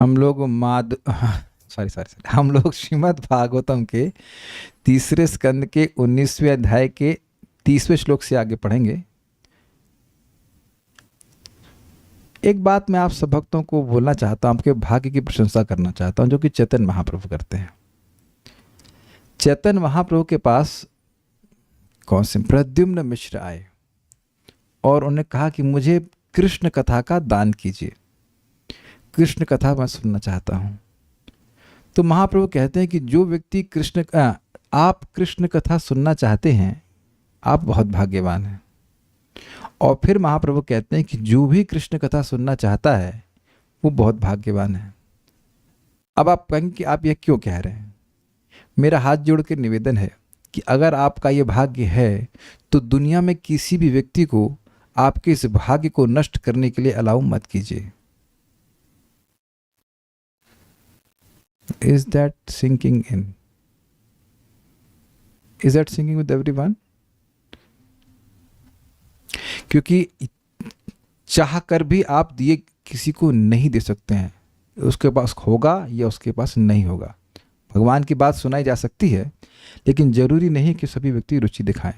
हम लोग हम लोग श्रीमद् भागवतम के तीसरे स्कंद के 19वें अध्याय के 30वें श्लोक से आगे पढ़ेंगे। एक बात मैं आप सब भक्तों को बोलना चाहता हूं, आपके भाग्य की प्रशंसा करना चाहता हूं जो कि चैतन्य महाप्रभु करते हैं। चैतन्य महाप्रभु के पास कौन से प्रद्युम्न मिश्र आए और उन्होंने कहा कि मुझे कृष्ण कथा का दान कीजिए, कृष्ण कथा मैं सुनना चाहता हूं। तो महाप्रभु कहते हैं कि जो व्यक्ति आप कृष्ण कथा सुनना चाहते हैं, आप बहुत भाग्यवान हैं। और फिर महाप्रभु कहते हैं कि जो भी कृष्ण कथा सुनना चाहता है वो बहुत भाग्यवान है। अब आप कहेंगे कि आप यह क्यों कह रहे हैं? मेरा हाथ जोड़ के निवेदन है कि अगर आपका ये भाग्य है तो दुनिया में किसी भी व्यक्ति को आपके इस भाग्य को नष्ट करने के लिए अलाउ मत कीजिए। Is that sinking in? Is that sinking with everyone? क्योंकि चाह कर भी आप दिए किसी को नहीं दे सकते हैं, उसके पास होगा या उसके पास नहीं होगा। भगवान की बात सुनाई जा सकती है लेकिन जरूरी नहीं कि सभी व्यक्ति रुचि दिखाएं।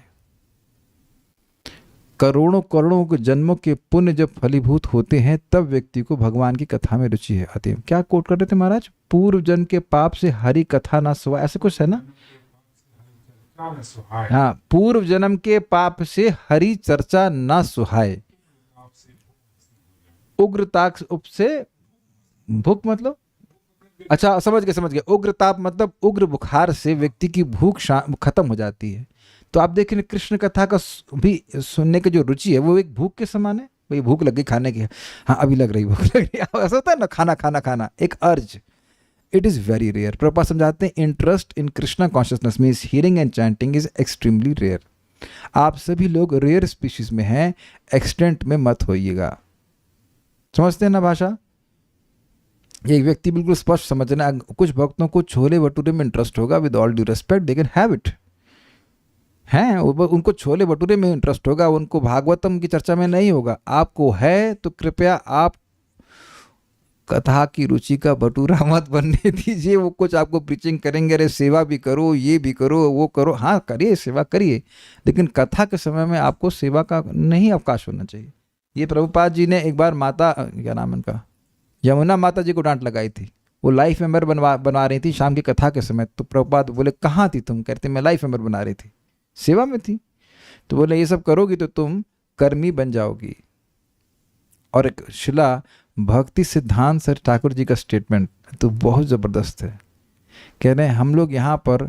करोड़ों करोड़ों के जन्मों के पुण्य जब फलीभूत होते हैं तब व्यक्ति को भगवान की कथा में रुचि है आती है। क्या कोट कर रहे थे महाराज? पूर्व जन्म के पाप से हरि कथा ना सुहाए, ऐसे कुछ है ना? हाँ, पूर्व जन्म के पाप से हरि चर्चा ना सुहाए, उग्र ताप से भूख, मतलब अच्छा समझ गए। उग्र ताप मतलब उग्र बुखार से व्यक्ति की भूख खत्म हो जाती है। तो आप देखें कृष्ण कथा का भी सुनने की जो रुचि है वो एक भूख के समान है। भाई भूख लग गई खाने की, हाँ अभी लग रही भूख लग रही, ऐसा होता है ना, खाना खाना खाना, एक अर्ज। It is very rare. Prabhupada समझाते हैं interest in Krishna consciousness means hearing and chanting is extremely rare. आप सभी लोग रेयर स्पीशीज में हैं, एक्सटेंट में मत होइएगा। समझते हैं ना भाषा? एक व्यक्ति बिल्कुल स्पष्ट समझना। कुछ भक्तों को छोले भटूरे में इंटरेस्ट होगा, with all due respect they can have it, हैं उनको छोले भटूरे में इंटरेस्ट होगा, उनको भागवतम की चर्चा में नहीं होगा। आपको है तो कृपया आप कथा की रुचि का भटूरा मत बनने दीजिए। वो कुछ आपको प्रीचिंग करेंगे, अरे सेवा भी करो, ये भी करो, वो करो। हाँ करिए, सेवा करिए, लेकिन कथा के समय में आपको सेवा का नहीं अवकाश होना चाहिए। ये प्रभुपाद जी ने एक बार माता, क्या नाम उनका, यमुना माता जी को डांट लगाई थी। वो लाइफ मेंबर बनवा रही थी शाम की कथा के समय। तो प्रभुपाद बोले कहाँ थी तुम? कहते मैं लाइफ मेंबर बना रही थी, सेवा में थी। तो बोले ये सब करोगी तो तुम कर्मी बन जाओगी। और एक शिला भक्ति सिद्धांत सर ठाकुर जी का स्टेटमेंट तो बहुत ज़बरदस्त है। कह रहे हैं हम लोग यहाँ पर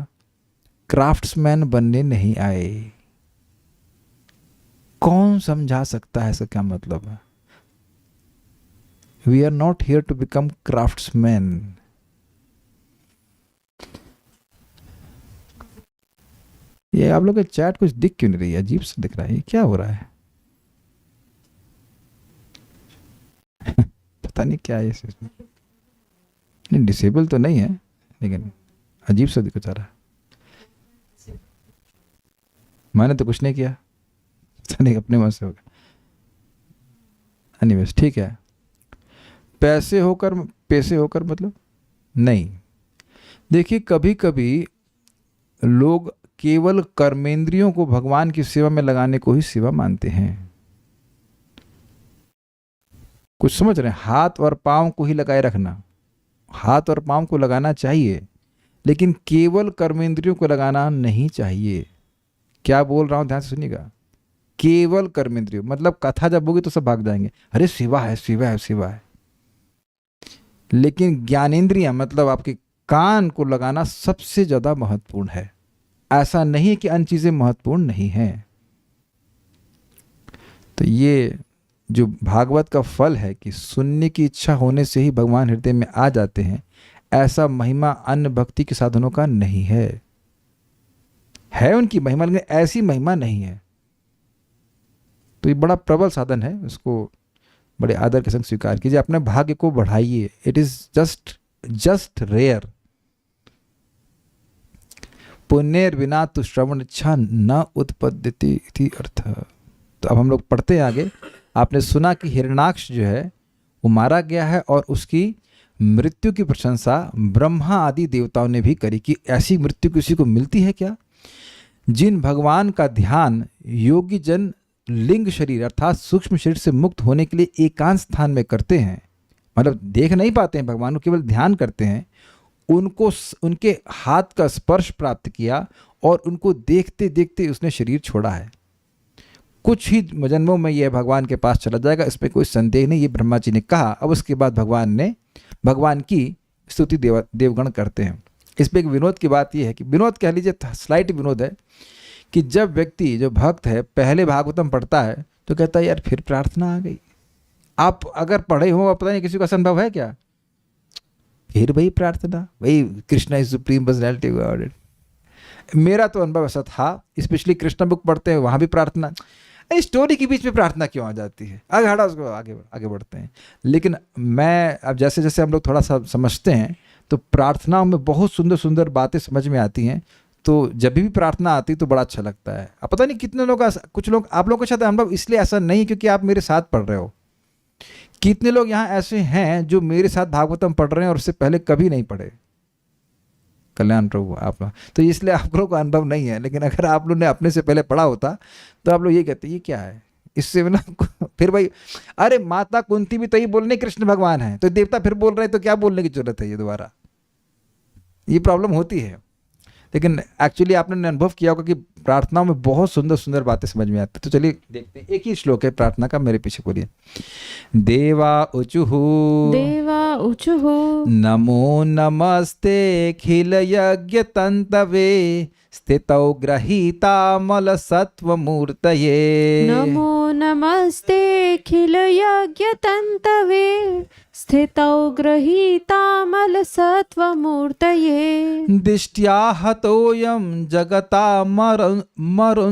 क्राफ्ट्समैन बनने नहीं आए। कौन समझा सकता है इसका क्या मतलब है? We are not here to become craftsman. ये आप लोग का चैट कुछ दिख क्यों नहीं रही है? अजीब सा दिख रहा है, ये क्या हो रहा है? पता नहीं क्या है इस इसमें। नहीं डिसेबल तो नहीं है लेकिन अजीब सा दिख रहा है। मैंने तो कुछ नहीं किया, पता नहीं अपने मन से होगा। एनीवेज ठीक है। पैसे होकर मतलब नहीं। देखिए कभी कभी लोग केवल कर्मेंद्रियों को भगवान की सेवा में लगाने को ही सेवा मानते हैं। कुछ समझ रहे हैं? हाथ और पांव को ही लगाए रखना, हाथ और पांव को लगाना चाहिए लेकिन केवल कर्मेंद्रियों को लगाना नहीं चाहिए। क्या बोल रहा हूं ध्यान से सुनिएगा। केवल कर्मेंद्रियों मतलब कथा जब होगी तो सब भाग जाएंगे, अरे सेवा है सेवा है सेवा है। लेकिन ज्ञानेंद्रियां मतलब आपके कान को लगाना सबसे ज्यादा महत्वपूर्ण है। ऐसा नहीं कि अन्य चीजें महत्वपूर्ण नहीं हैं। तो ये जो भागवत का फल है कि सुनने की इच्छा होने से ही भगवान हृदय में आ जाते हैं, ऐसा महिमा अन्य भक्ति के साधनों का नहीं है। है उनकी महिमा लेकिन ऐसी महिमा नहीं है। तो ये बड़ा प्रबल साधन है, इसको बड़े आदर के संग स्वीकार कीजिए, अपने भाग्य को बढ़ाइए। It is just rare. पुण्यर बिना तो श्रवण इच्छा न उत्पद्यते इति अर्थ। तो अब हम लोग पढ़ते हैं आगे। आपने सुना कि हिरण्याक्ष जो है वो मारा गया है और उसकी मृत्यु की प्रशंसा ब्रह्मा आदि देवताओं ने भी करी कि ऐसी मृत्यु किसी को मिलती है क्या। जिन भगवान का ध्यान योगी जन लिंग शरीर अर्थात सूक्ष्म शरीर से मुक्त होने के लिए एकांत स्थान में करते हैं, मतलब देख नहीं पाते हैं भगवान को, केवल ध्यान करते हैं, उनको उनके हाथ का स्पर्श प्राप्त किया और उनको देखते देखते उसने शरीर छोड़ा है। कुछ ही जन्मों में यह भगवान के पास चला जाएगा, इसमें कोई संदेह नहीं, ये ब्रह्मा जी ने कहा। अब उसके बाद भगवान की स्तुति देवगण करते हैं। इस पर एक विनोद की बात यह है कि, विनोद कह लीजिए, स्लाइट विनोद है कि जब व्यक्ति जो भक्त है पहले भागवतम पढ़ता है तो कहता है यार फिर प्रार्थना आ गई। आप अगर पढ़े हो, पता नहीं किसी का संभव है क्या, फिर वही प्रार्थना, वही Krishna is supreme personality of God. मेरा तो अनुभव ऐसा था, स्पेशली कृष्णा बुक पढ़ते हैं वहाँ भी प्रार्थना, स्टोरी के बीच में प्रार्थना क्यों आ जाती है, आगे हटा उसको, आगे बढ़ते हैं। लेकिन मैं अब जैसे जैसे हम लोग थोड़ा सा समझते हैं तो प्रार्थनाओं में बहुत सुंदर सुंदर बातें समझ में आती हैं। तो जब भी प्रार्थना आती तो बड़ा अच्छा लगता है। अब पता नहीं कितने लोग, कुछ लोग, आप लोगों के साथ अनुभव इसलिए ऐसा नहीं क्योंकि आप मेरे साथ पढ़ रहे हो, कितने लोग यहाँ ऐसे हैं जो मेरे साथ भागवतम पढ़ रहे हैं और उससे पहले कभी नहीं पढ़े। कल्याण प्रभु आप, तो इसलिए आप लोगों को अनुभव नहीं है। लेकिन अगर आप लोगों ने अपने से पहले पढ़ा होता तो आप लोग ये कहते ये क्या है, इससे ना फिर भाई, अरे माता कुंती भी तो ये बोल रही कृष्ण भगवान है, तो देवता फिर बोल रहे हैं, तो क्या बोलने की जरूरत है ये दोबारा, ये प्रॉब्लम होती है। लेकिन एक्चुअली आपने अनुभव किया होगा कि प्रार्थनाओं में बहुत सुंदर सुंदर बातें समझ में आती है। तो चलिए देखते हैं, एक ही श्लोक है प्रार्थना का, मेरे पीछे बोलिए। देवा ऊचुः नमो नमस्ते खिल यज्ञ तंतवे स्थितौ ग्रहीतामल सत्वमूर्तये। नमो नमस्ते खिल यज्ञ तंतवे स्थितौ ग्रहीतामल सत्वमूर्तये। दिष्ट्या हतोऽयं जगता मरुन्तुद्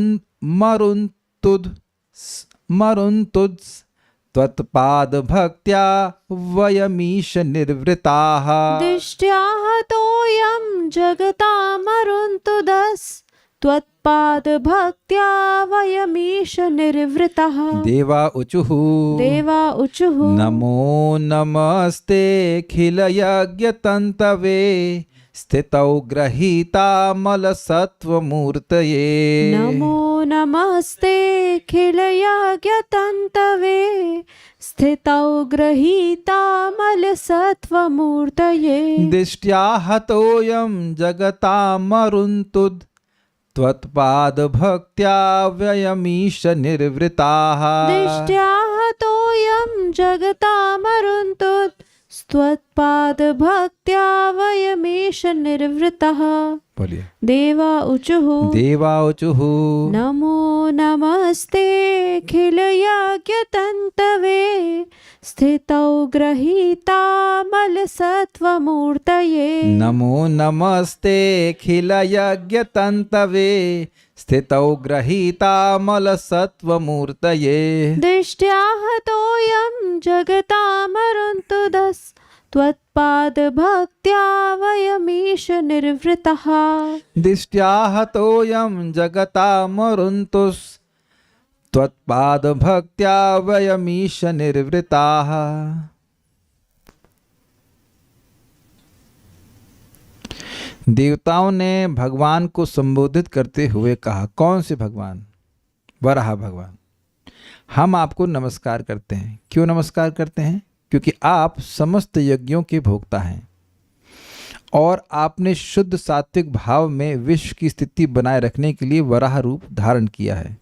त्वत्पाद भक्त्या वयमीश निर्वृताः। दिष्ट्या हतोऽयं जगता मरुन्तुदस् त्वत्पाद भक्त्या वयमीश निर्वृतः। देवा ऊचुः नमो नमस्ते खिल यज्ञ तंतवे स्थितौ ग्रहीतामल सत्वमूर्तये। नमो नमस्ते खिल यज्ञ तंतवे स्थितौ ग्रहीतामल सत्वमूर्तये। दिष्ट्या हतोऽयं जगता मरुन्तुद् त्वत्पाद भक्त्या व्ययमीश निर्वृताः। दिष्ट्या हतोऽयं जगता मरुन्तुद् त्वत्पाद भक्त्या वयमीश निर्वृतः। बोलिए। देवा ऊचुः नमो नमस्ते खिल यज्ञ तंतवे स्थितौ ग्रहीतामल सत्वमूर्तये। नमो नमस्ते खिल यज्ञ तंतवे स्थितौ ग्रहीतामल सत्वमूर्तये। दिष्ट्या हतोऽयं जगता मरुन्तुदस् त्वत्पाद भक्त्या वयमीश निर्वृतः। दिष्ट्या हतोऽयं जगता मरुन्तुस् त्वत्पाद भक्त्या वयमीश निर्वृताः। देवताओं ने भगवान को संबोधित करते हुए कहा, कौन से भगवान? वराह भगवान। हम आपको नमस्कार करते हैं। क्यों नमस्कार करते हैं? क्योंकि आप समस्त यज्ञों के भोक्ता हैं और आपने शुद्ध सात्विक भाव में विश्व की स्थिति बनाए रखने के लिए वराह रूप धारण किया है।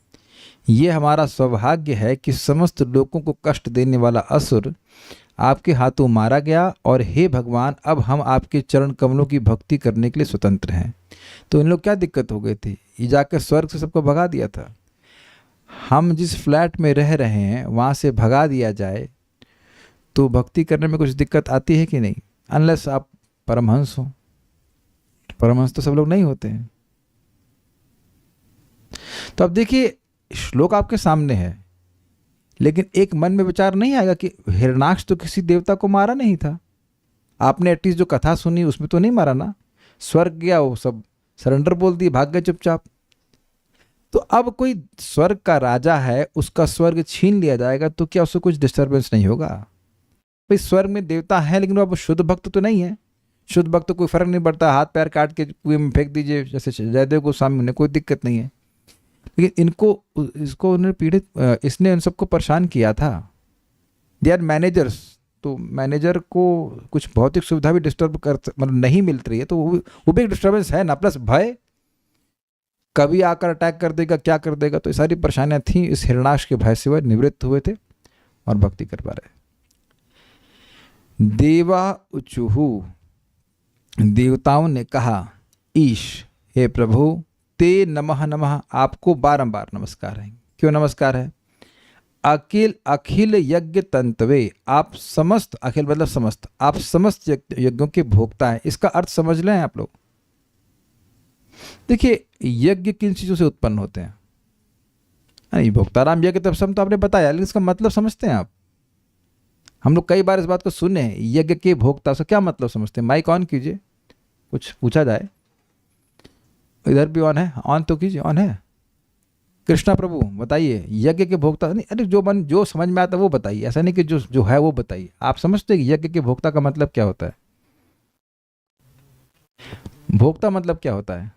ये हमारा सौभाग्य है कि समस्त लोगों को कष्ट देने वाला असुर आपके हाथों मारा गया और हे भगवान, अब हम आपके चरण कमलों की भक्ति करने के लिए स्वतंत्र हैं। तो इन लोग क्या दिक्कत हो गई थी? ये जाकर स्वर्ग से सबको भगा दिया था। हम जिस फ्लैट में रह रहे हैं वहाँ से भगा दिया जाए तो भक्ति करने में कुछ दिक्कत आती है कि नहीं? अनलेस आप परमहंस हो। परमहंस तो सब लोग नहीं होते हैं। तो अब देखिए, श्लोक आपके सामने है, लेकिन एक मन में विचार नहीं आएगा कि हिरणाक्ष तो किसी देवता को मारा नहीं था। आपने एटलीस्ट जो कथा सुनी उसमें तो नहीं मारा ना। स्वर्ग गया, वो सब सरेंडर बोल दिए, भाग गए चुपचाप। तो अब कोई स्वर्ग का राजा है, उसका स्वर्ग छीन लिया जाएगा तो क्या उससे कुछ डिस्टर्बेंस नहीं होगा? भाई स्वर्ग में देवता है लेकिन वो अब शुद्ध भक्त तो नहीं है। शुद्ध भक्त तो कोई फर्क नहीं पड़ता, हाथ पैर काट के कुएं में फेंक दीजिए जैसे जयदेव गोस्वामी, उन्हें कोई दिक्कत नहीं है। लेकिन इसको उन्होंने पीड़ित, इसने उन सबको परेशान किया था। दे आर मैनेजर्स, तो मैनेजर को कुछ भौतिक सुविधा भी डिस्टर्ब कर मतलब नहीं मिल रही है तो वो भी एक डिस्टर्बेंस है ना, प्लस भय, कभी आकर अटैक कर देगा, क्या कर देगा, तो ये सारी परेशानियां थी। इस हिरणाक्ष के भय से वह निवृत्त हुए थे और भक्ति कर पा रहे। देवा उचुहु, देवताओं ने कहा, ईश हे प्रभु, ते नमः नमः, आपको बारंबार नमस्कार है। क्यों नमस्कार है? अखिल यज्ञ तंतवे, आप समस्त, अखिल मतलब समस्त, आप समस्त यज्ञों के भोक्ता हैं। इसका अर्थ समझ लें आप लोग। देखिए यज्ञ किन चीजों से उत्पन्न होते हैं? नहीं, भोक्ताराम यज्ञ तब सम तो आपने बताया, लेकिन इसका मतलब समझते हैं आप? हम लोग कई बार इस बात को सुने हैं, यज्ञ के भोक्ता से क्या मतलब समझते हैं? माइक ऑन कीजिए, कुछ पूछा जाए। इधर भी ऑन है, ऑन तो कीजिए, ऑन है। कृष्णा प्रभु बताइए, यज्ञ के भोक्ता नहीं, अरे जो समझ में आता है वो बताइए, ऐसा नहीं कि जो है वो बताइए। आप समझते हैं कि यज्ञ के भोक्ता का मतलब क्या होता है? भोक्ता मतलब क्या होता है?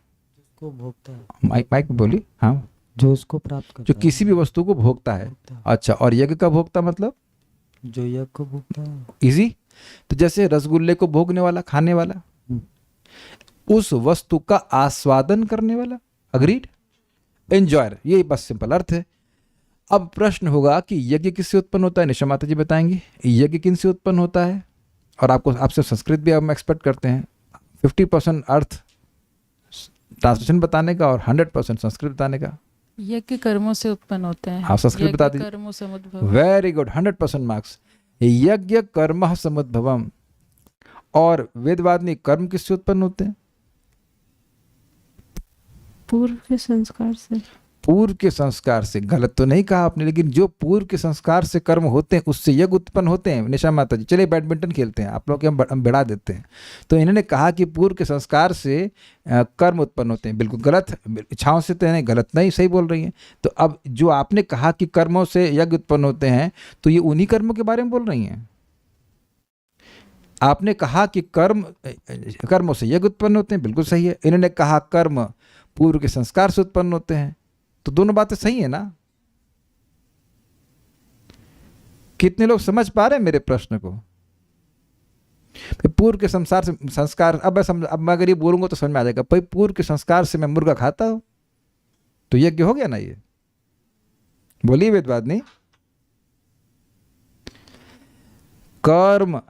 को भोगता है, माइक पे बोली। हाँ, जो उसको प्राप्त करता जो किसी भी वस्तु को भोगता है। अच्छा, और यज्ञ का भोक्ता मतलब? जो यज्ञ को भोगता है। इजी, तो जैसे रसगुल्ले को भोगने वाला, खाने वाला, उस वस्तु का आस्वादन करने वाला। अग्रीड? एंजॉयर, ये बस सिंपल अर्थ है। अब प्रश्न होगा कि यज्ञ किससे उत्पन्न होता है? निशा माता जी बताएंगे यज्ञ किन से उत्पन्न होता है। और आपसे संस्कृत भी हम एक्सपेक्ट करते हैं 50% अर्थ ट्रांसलेशन बताने का और 100% संस्कृत बताने का। यज्ञ कर्मों से उत्पन्न होते हैं। हाँ, संस्कृत बता दीजिए। कर्मों समुद्भवम्। Very good, 100% marks. यज्ञ कर्म समुद्भवम्। और वेदवादिनी कर्म किससे उत्पन्न होते हैं? पूर्व के संस्कार से। पूर्व के संस्कार से। गलत तो नहीं कहा आपने, लेकिन जो पूर्व के संस्कार से कर्म होते हैं उससे यज्ञ उत्पन्न होते हैं। निशा माता जी चलिए बैडमिंटन खेलते हैं, आप लोग के हम बढ़ा देते हैं। तो इन्होंने कहा कि पूर्व के संस्कार से कर्म उत्पन्न होते हैं। बिल्कुल गलत, इच्छाओं से तो नहीं, गलत नहीं, सही बोल रही हैं। तो अब जो आपने कहा कि कर्मों से यज्ञ उत्पन्न होते हैं, तो ये उन्हीं कर्मों के बारे में बोल रही हैं। आपने कहा कि कर्मों से यज्ञ उत्पन्न होते हैं, बिल्कुल सही है। इन्होंने कहा कर्म पूर्व के संस्कार से उत्पन्न होते हैं, तो दोनों बातें सही है ना? कितने लोग समझ पा रहे हैं मेरे प्रश्न को? पूर्व के संस्कार, अब मैं अगर ये बोलूंगा तो समझ में आ जाएगा। भाई पूर्व के संस्कार से मैं मुर्गा खाता हूं तो यज्ञ हो गया ना? ये बोलिए वेदवादिनी। कर्म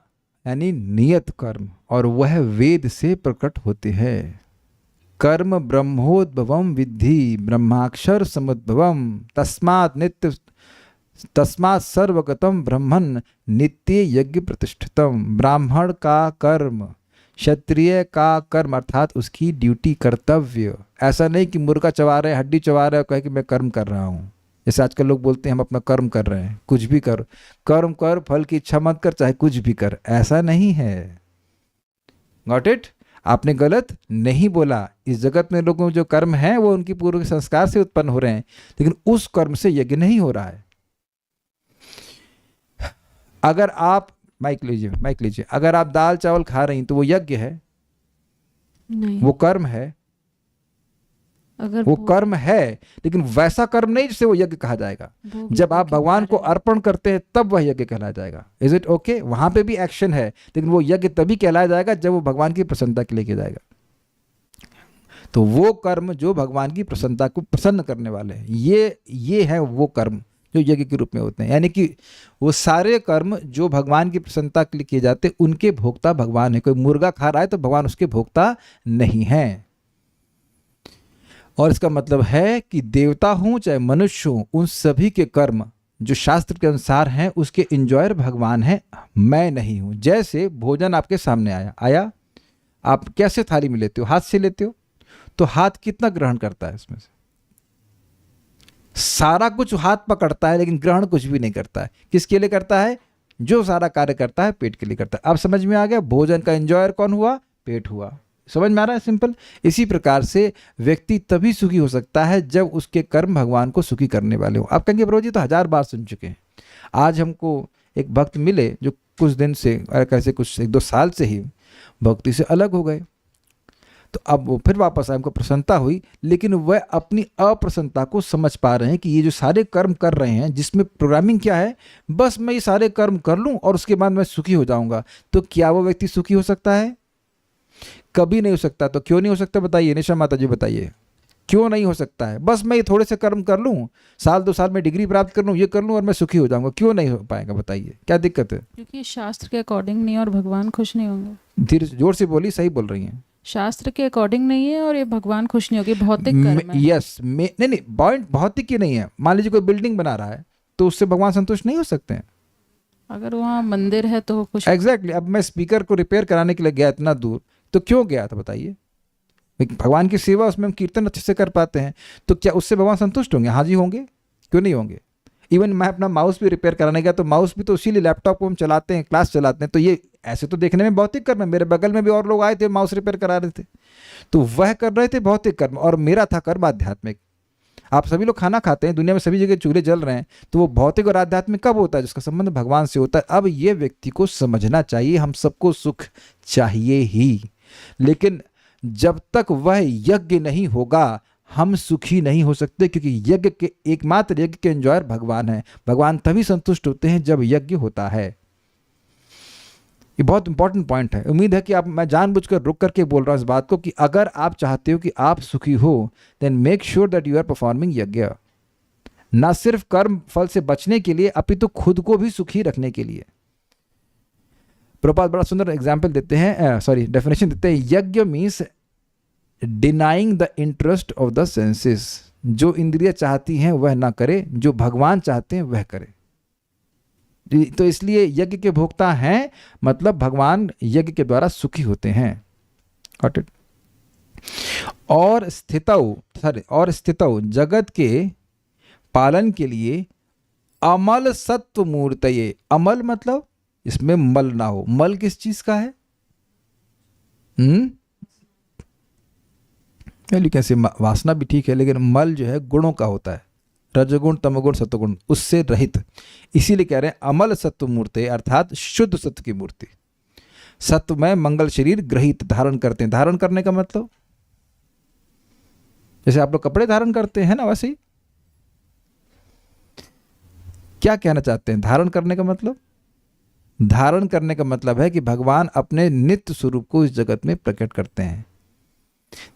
यानी नियत कर्म, और वह वेद से प्रकट होते हैं। कर्म ब्रह्मोद्भवम विद्धि ब्रह्माक्षर समुद्भवम तस्मात् सर्वगतम ब्रह्मन् नित्य यज्ञ प्रतिष्ठितम। ब्राह्मण का कर्म, क्षत्रिय का कर्म अर्थात उसकी ड्यूटी, कर्तव्य। ऐसा नहीं कि मुर्गा चबा रहे, हड्डी चबा रहे और कहे कि मैं कर्म कर रहा हूँ। जैसे आजकल लोग बोलते हैं हम अपना कर्म कर रहे हैं। कुछ भी कर, कर्म कर, फल की इच्छा मत कर, चाहे कुछ भी कर, ऐसा नहीं है। Got it? आपने गलत नहीं बोला। इस जगत में लोगों जो कर्म है वो उनकी पूर्व संस्कार से उत्पन्न हो रहे हैं, लेकिन उस कर्म से यज्ञ नहीं हो रहा है। अगर आप माइक लीजिए, अगर आप दाल चावल खा रही हैं तो वो यज्ञ है? नहीं, वो कर्म है। अगर वो कर्म है, लेकिन वैसा कर्म नहीं जिसे वो यज्ञ कहा जाएगा। जब आप भगवान को अर्पण करते हैं तब वह यज्ञ कहलाया जाएगा। Is it okay? वहां पे भी एक्शन है, लेकिन वो यज्ञ तभी कहलाया जाएगा जब वो भगवान की प्रसन्नता के लिए किया जाएगा। तो वो कर्म जो भगवान की प्रसन्नता को प्रसन्न करने वाले हैं, ये है वो कर्म जो यज्ञ के रूप में होते हैं। यानी कि वो सारे कर्म जो भगवान की प्रसन्नता के लिए किए जाते हैं, उनके भोक्ता भगवान है। कोई मुर्गा खा रहा है तो भगवान उसके भोक्ता नहीं है। और इसका मतलब है कि देवता हूं चाहे मनुष्य हूं, उन सभी के कर्म जो शास्त्र के अनुसार हैं उसके इंजॉयर भगवान है, मैं नहीं हूं। जैसे भोजन आपके सामने आया, आप कैसे थाली में लेते हो? हाथ से लेते हो, तो हाथ कितना ग्रहण करता है? इसमें से सारा कुछ हाथ पकड़ता है, लेकिन ग्रहण कुछ भी नहीं करता है। किसके लिए करता है? जो सारा कार्य करता है पेट के लिए करता है। अब समझ में आ गया? भोजन का इंजॉयर कौन हुआ? पेट हुआ। समझ में आ रहा है? सिंपल। इसी प्रकार से व्यक्ति तभी सुखी हो सकता है जब उसके कर्म भगवान को सुखी करने वाले हो। आप कहेंगे प्रभु जी तो 1000 बार सुन चुके हैं। आज हमको एक भक्त मिले जो कुछ दिन से, कैसे कुछ 1-2 साल से ही भक्ति से अलग हो गए। तो अब वो फिर वापस आए, उनको प्रसन्नता हुई, लेकिन वह अपनी अप्रसन्नता को समझ पा रहे हैं कि ये जो सारे कर्म कर रहे हैं, जिसमें प्रोग्रामिंग क्या है, बस मैं ये सारे कर्म कर लूं और उसके बाद मैं सुखी हो जाऊंगा। तो क्या वो व्यक्ति सुखी हो सकता है? कभी नहीं हो सकता। तो क्यों नहीं हो सकता बताइए, निशा माता जी बताइए, क्यों नहीं हो सकता है? बस मैं ये थोड़े से कर्म कर लूं, 1-2 साल में डिग्री प्राप्त कर लूं, ये कर लूं और मैं सुखी हो जाऊंगा। क्यों नहीं हो पाएगा बताइए, क्या दिक्कत है? क्योंकि शास्त्र के अकॉर्डिंग नहीं है और भगवान खुश नहीं होंगे। धीरे जोर से बोली, सही बोल रही हैं। शास्त्र के अकॉर्डिंग नहीं है और ये भगवान खुश नहीं होगी, भौतिक कर्म है। यस, नहीं, पॉइंट भौतिक की नहीं है। मान लीजिए कोई बिल्डिंग बना रहा है, तो उससे भगवान संतुष्ट नहीं हो सकते हैं। अगर वहाँ मंदिर है तो वो खुश। एग्जैक्टली। अब मैं स्पीकर को रिपेयर कराने के लिए गया इतना दूर, तो क्यों गया था बताइए? भगवान की सेवा, उसमें हम कीर्तन अच्छे से कर पाते हैं, तो क्या उससे भगवान संतुष्ट होंगे? हाँ जी होंगे, क्यों नहीं होंगे? इवन मैं अपना माउस भी रिपेयर कराने गया, तो माउस भी तो इसीलिए लैपटॉप को हम चलाते हैं, क्लास चलाते हैं, तो ये ऐसे तो देखने में भौतिक कर्म है। मेरे बगल में भी और लोग आए थे, माउस रिपेयर करा रहे थे, तो वह कर रहे थे भौतिक कर्म, और मेरा था कर्म आध्यात्मिक। आप सभी लोग खाना खाते हैं, दुनिया में सभी जगह चूल्हे जल रहे हैं, तो वो भौतिक और आध्यात्मिक कब होता है? जिसका संबंध भगवान से होता है। अब ये व्यक्ति को समझना चाहिए, हम सबको सुख चाहिए ही, लेकिन जब तक वह यज्ञ नहीं होगा हम सुखी नहीं हो सकते, क्योंकि यज्ञ के, एकमात्र यज्ञ के एंजॉयर भगवान है। भगवान तभी संतुष्ट होते हैं जब यज्ञ होता है। ये बहुत इंपॉर्टेंट पॉइंट है। उम्मीद है कि आप, मैं जानबूझकर रुक करके बोल रहा हूँ इस बात को, कि अगर आप चाहते हो कि आप सुखी हो, then make sure that you are performing yajna, ना सिर्फ कर्म फल से बचने के लिए, अपितु खुद को भी सुखी रखने के लिए। प्रभुपाद बड़ा सुंदर एग्जाम्पल देते हैं, डेफिनेशन देते हैं। यज्ञ means denying the interest of the senses. जो इंद्रिय चाहती हैं वह ना करे, जो भगवान चाहते हैं वह करे। तो इसलिए यज्ञ के भोक्ता हैं, मतलब भगवान यज्ञ के द्वारा सुखी होते हैं। Got it? और स्थितौ जगत के पालन के लिए अमल सत्व मूर्तये। अमल मतलब इसमें मल ना हो। मल किस चीज का है? कैसे, वासना भी ठीक है, लेकिन मल जो है गुणों का होता है, रजगुण तमगुण सत्वगुण, उससे रहित। इसीलिए कह रहे हैं अमल सत्व मूर्ति, अर्थात शुद्ध सत्व की मूर्ति। सत्व में मंगल शरीर ग्रहित, धारण करते हैं। धारण करने का मतलब जैसे आप लोग कपड़े धारण करते हैं ना, वैसे ही। क्या कहना चाहते हैं धारण करने का मतलब? धारण करने का मतलब है कि भगवान अपने नित्य स्वरूप को इस जगत में प्रकट करते हैं।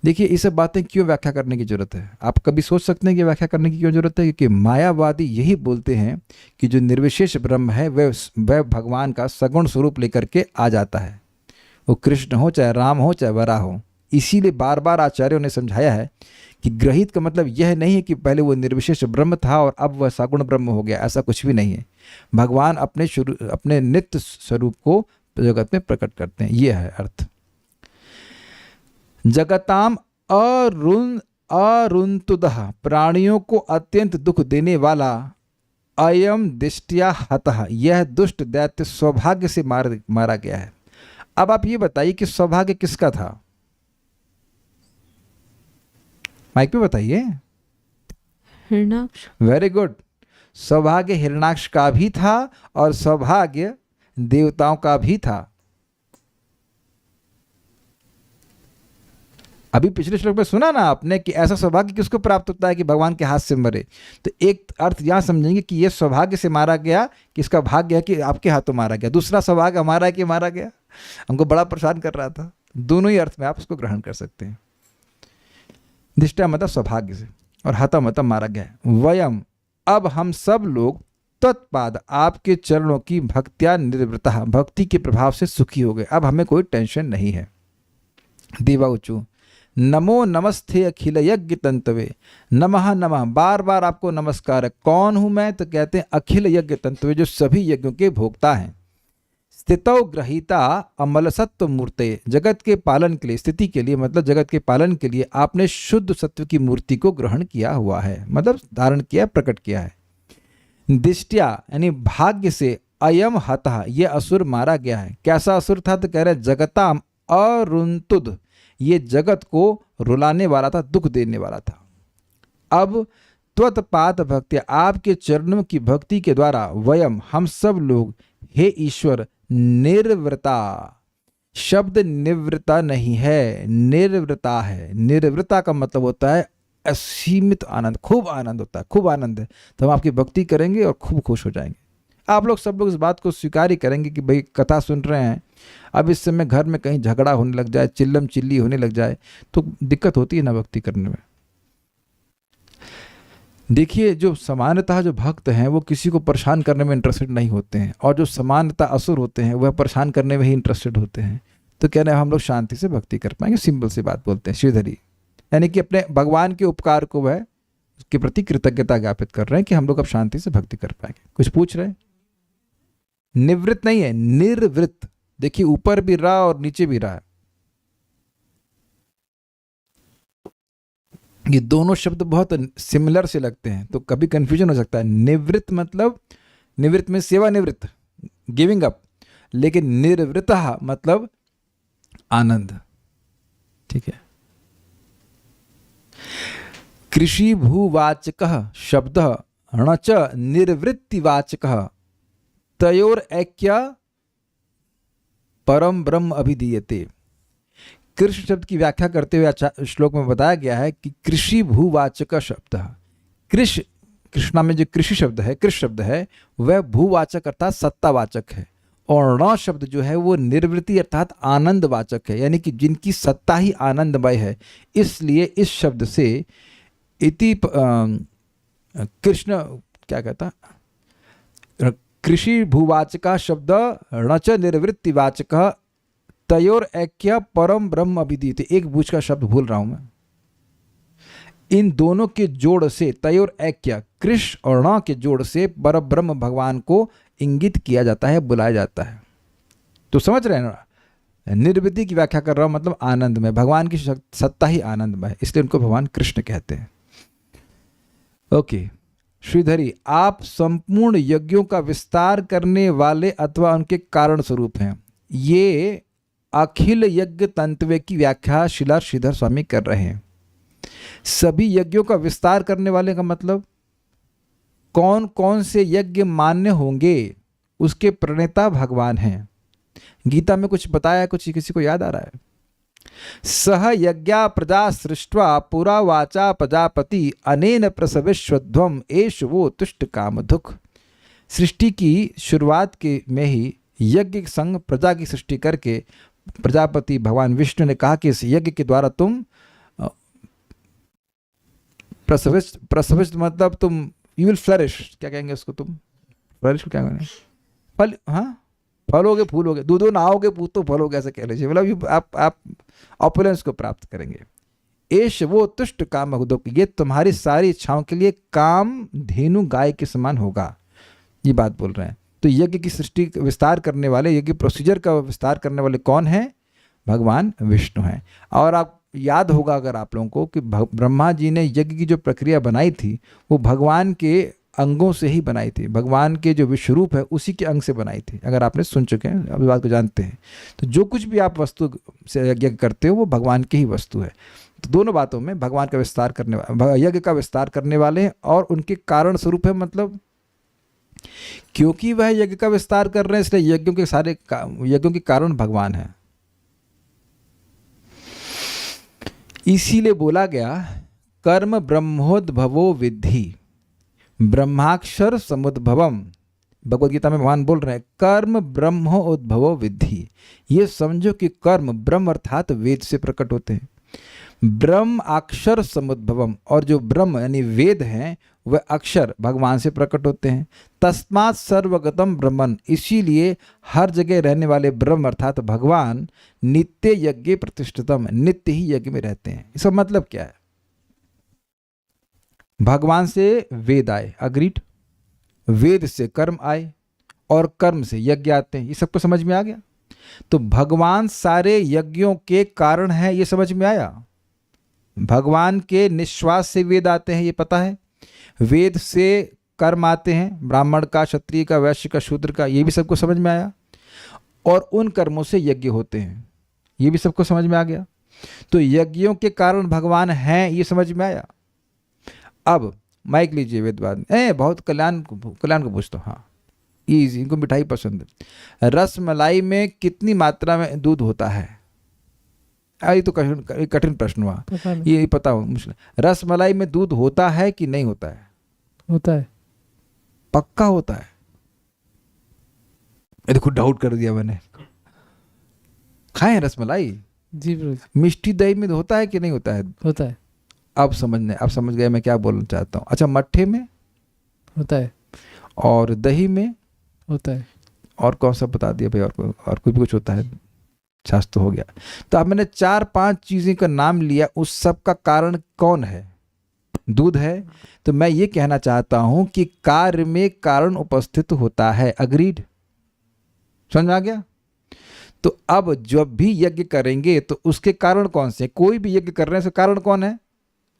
देखिए, ये सब बातें क्यों व्याख्या करने की जरूरत है? आप कभी सोच सकते हैं कि व्याख्या करने की क्यों जरूरत है? क्योंकि मायावादी यही बोलते हैं कि जो निर्विशेष ब्रह्म है वह भगवान का सगुण स्वरूप लेकर के आ जाता है, वो कृष्ण हो, चाहे राम हो, चाहे वराह हो। इसीलिए बार बार आचार्यों ने समझाया है कि ग्रहित का मतलब यह नहीं है कि पहले वो निर्विशेष ब्रह्म था और अब वह सगुण ब्रह्म हो गया, ऐसा कुछ भी नहीं है। भगवान अपने नित्य स्वरूप को जगत में प्रकट करते हैं, यह है अर्थ। जगताम अरुन्तुदः, प्राणियों को अत्यंत दुख देने वाला, अयम दिष्टिया हतः, यह दुष्ट दैत्य सौभाग्य से मारा गया है। अब आप ये बताइए कि सौभाग्य किसका था? माइक पे बताइए। हिरणाक्ष। Very good. सौभाग्य हिरणाक्ष का भी था और सौभाग्य देवताओं का भी था। अभी पिछले श्लोक में सुना ना आपने कि ऐसा सौभाग्य किसको प्राप्त होता है कि भगवान के हाथ से मरे। तो एक अर्थ यहां समझेंगे कि यह सौभाग्य से मारा गया, कि इसका भाग्य है कि आपके हाथों मारा गया। दूसरा सौभाग्य हमारा है कि मारा गया, हमको बड़ा परेशान कर रहा था। दोनों ही अर्थ में आप उसको ग्रहण कर सकते हैं। दिष्टा मतलब सौभाग्य से, और हता मतलब मारा गया। वयम, अब हम सब लोग, तत्पाद, आपके चरणों की भक्त्या निर्वृतः, भक्ति के प्रभाव से सुखी हो गए। अब हमें कोई टेंशन नहीं है। देवाऊचु नमो नमस्ते अखिल यज्ञ तंतवे, नमः नमः, बार बार आपको नमस्कार है। कौन हूं मैं? तो कहते हैं अखिल यज्ञ तंतवे, जो सभी यज्ञों के भोक्ता हैं। स्थितौ ग्रहीता अमल सत्व मूर्ते, जगत के पालन के लिए, स्थिति के लिए मतलब जगत के पालन के लिए आपने शुद्ध सत्व की मूर्ति को ग्रहण किया हुआ है, मतलब धारण किया, प्रकट किया है। दिष्टिया यानी भाग्य से, अयम हतः, यह असुर मारा गया है। कैसा असुर था? तो कह रहे जगताम अरुन्तुद, ये जगत को रुलाने वाला था, दुख देने वाला था। अब त्वत्पाद भक्ति, आपके चरणों की भक्ति के द्वारा, वयम, हम सब लोग, हे ईश्वर, निर्वृता। शब्द निवृत्ता नहीं है, निर्वृता है। निर्वृता का मतलब होता है असीमित आनंद, खूब आनंद होता है, खूब आनंद है। तो हम आपकी भक्ति करेंगे और खूब खुश हो जाएंगे। आप लोग सब लोग इस बात को स्वीकार ही करेंगे कि भाई कथा सुन रहे हैं, अब इस समय घर में कहीं झगड़ा होने लग जाए, चिल्लम चिल्ली होने लग जाए तो दिक्कत होती है ना भक्ति करने में। देखिए, जो सामान्यतः जो भक्त हैं वो किसी को परेशान करने में इंटरेस्टेड नहीं होते हैं, और जो सामान्यतः असुर होते हैं वह परेशान करने में ही इंटरेस्टेड होते हैं। तो कह रहे हैं हम लोग शांति से भक्ति कर पाएंगे, सिंपल सी बात बोलते हैं श्रीधरी, यानी कि अपने भगवान के उपकार को वह उसके प्रति कृतज्ञता ज्ञापित कर रहे हैं कि हम लोग अब शांति से भक्ति कर पाएंगे। कुछ पूछ रहे हैं? निवृत्त नहीं है, निर्वृत्त। देखिए ऊपर भी रा और नीचे भी रा है, ये दोनों शब्द बहुत सिमिलर से लगते हैं तो कभी कंफ्यूजन हो सकता है। निवृत्त मतलब निवृत्त में सेवानिवृत्त, गिविंग अप, लेकिन निर्वृतः मतलब आनंद। ठीक है। कृषि भूवाचकः शब्दः न च निर्वृत्तिवाचकः तयोर ऐक्य परम ब्रह्म अभिधीयते। कृष्ण शब्द की व्याख्या करते हुए श्लोक में बताया गया है कि कृषि भूवाचक शब्द, कृष्णा में जो कृषि शब्द है, कृष्ण शब्द है, वह भूवाचक अर्थात सत्तावाचक है, और ण शब्द जो है वो निर्वृत्ति अर्थात आनंदवाचक है, यानी कि जिनकी सत्ता ही आनंदमय है। इसलिए इस शब्द से इति कृष्ण क्या कहता, कृषि भूवाचका शब्द न च निर्वृत्तिवाचक तयोर ऐक्य परम ब्रह्म अभिधीयते। एक बूझ का शब्द भूल रहा हूं मैं। इन दोनों के जोड़ से तयोर ऐक्य, कृष्ण और ण के जोड़ से पर ब्रह्म भगवान को इंगित किया जाता है, बुलाया जाता है। तो समझ रहे हैं ना, निर्वृत्ति की व्याख्या कर रहा हूं मतलब आनंद में, भगवान की सत्ता ही आनंद में है, इसलिए उनको भगवान कृष्ण कहते हैं। ओके श्रीधरी, आप संपूर्ण यज्ञों का विस्तार करने वाले अथवा उनके कारण स्वरूप हैं। ये अखिल यज्ञ तंत्वे की व्याख्या शिला श्रीधर स्वामी कर रहे हैं। सभी यज्ञों का विस्तार करने वाले का मतलब कौन कौन से यज्ञ मान्य होंगे उसके प्रणेता भगवान हैं। गीता में कुछ बताया, कुछ किसी को याद आ रहा है? सह यज्ञा प्रजा सृष्ट्वा पुरा वाचा प्रजापति अनेन प्रसविष्वध्वम एष वो तुष्ट काम दुख। सृष्टि की शुरुआत के में ही यज्ञ के संग प्रजा की सृष्टि करके प्रजापति भगवान विष्णु ने कहा कि इस यज्ञ के द्वारा तुम प्रसविष्ट मतलब तुम यू विल फ्लरिश, क्या कहेंगे उसको, तुम फ्लरिश को क्या कहेंगे, फल, हाँ फलोगे फूलोगे, दूधो नहाओगे पूतो फलोगे, ऐसा कह लीजिए, मतलब आप ऑपुलेंस को प्राप्त करेंगे। एष वो तुष्ट काम दुख, ये तुम्हारी सारी इच्छाओं के लिए काम धेनु गाय के समान होगा, ये बात बोल रहे हैं। तो यज्ञ की सृष्टि विस्तार करने वाले, यज्ञ प्रोसीजर का विस्तार करने वाले कौन है? भगवान विष्णु हैं। और आप याद होगा अगर आप लोगों को कि ब्रह्मा जी ने यज्ञ की जो प्रक्रिया बनाई थी वो भगवान के अंगों से ही बनाई थी, भगवान के जो विश्वरूप है उसी के अंग से बनाई थी। अगर आपने सुन चुके हैं, अब इस बात को जानते हैं, तो जो कुछ भी आप वस्तु से यज्ञ करते हो वो भगवान की ही वस्तु है। तो दोनों बातों में भगवान का विस्तार करने वाले, यज्ञ का विस्तार करने वाले हैं और उनके कारण स्वरूप है, मतलब क्योंकि वह यज्ञ का विस्तार कर रहे हैं इसलिए यज्ञों के कारण भगवान है। इसीलिए बोला गया कर्म ब्रह्मोद्भवो विद्धि ब्रह्माक्षर समुद्भवम। भगवद गीता में भगवान बोल रहे हैं कर्म ब्रह्मोद्भवो विद्धि। ये समझो कि कर्म ब्रह्म अर्थात वेद से प्रकट होते हैं, ब्रह्म अक्षर समुद्भवम, और जो ब्रह्म यानी वेद हैं वह अक्षर भगवान से प्रकट होते हैं। तस्मात् सर्वगतम ब्रह्मन, इसीलिए हर जगह रहने वाले ब्रह्म अर्थात भगवान नित्य यज्ञ प्रतिष्ठितम, नित्य ही यज्ञ में रहते हैं। इसका मतलब क्या है? भगवान से वेद आए, अग्रीड, वेद से कर्म आए और कर्म से यज्ञ आते हैं, ये सबको समझ में आ गया। तो भगवान सारे यज्ञों के कारण है, ये समझ में आया। भगवान के निश्वास से वेद आते हैं, ये पता है। वेद से कर्म आते हैं, ब्राह्मण का, क्षत्रिय का, वैश्य का, शूद्र का, ये भी सबको समझ में आया। और उन कर्मों से यज्ञ होते हैं, ये भी सबको समझ में आ गया। तो यज्ञों के कारण भगवान हैं, ये समझ में आया। अब माइक लीजिए वेदवाद, बहुत कल्याण को पूछता हूँ। हाँ इजी, इनको मिठाई पसंद है। रस मलाई में कितनी मात्रा में दूध होता है? ये तो कठिन प्रश्न हुआ, पता नहीं। ये पता हो मुश्किल। रस मलाई में दूध होता है कि नहीं होता है? होता है। पक्का होता है। ये देखो डाउट कर दिया मैंने। खाएं रसमलाई? जी प्रभु जी, मिष्टी दही में होता है कि नहीं होता है? होता है। अब समझ गए मैं क्या बोलना चाहता हूँ। अच्छा, मट्ठे में होता है। और दही में होता है। और कौन सा बता दिया भाई? और कोई भी कुछ होता है? छाछ तो हो गया। तो अब मैंने 4-5 चीजें का नाम लिया, उस सब का कारण कौन है? दूध है। तो मैं ये कहना चाहता हूं कि कार्य में कारण उपस्थित होता है। अग्रीड? समझ में आ गया? तो अब जब भी यज्ञ करेंगे तो उसके कारण कौन से? कोई भी यज्ञ कर रहे हैं उसका कारण कौन है?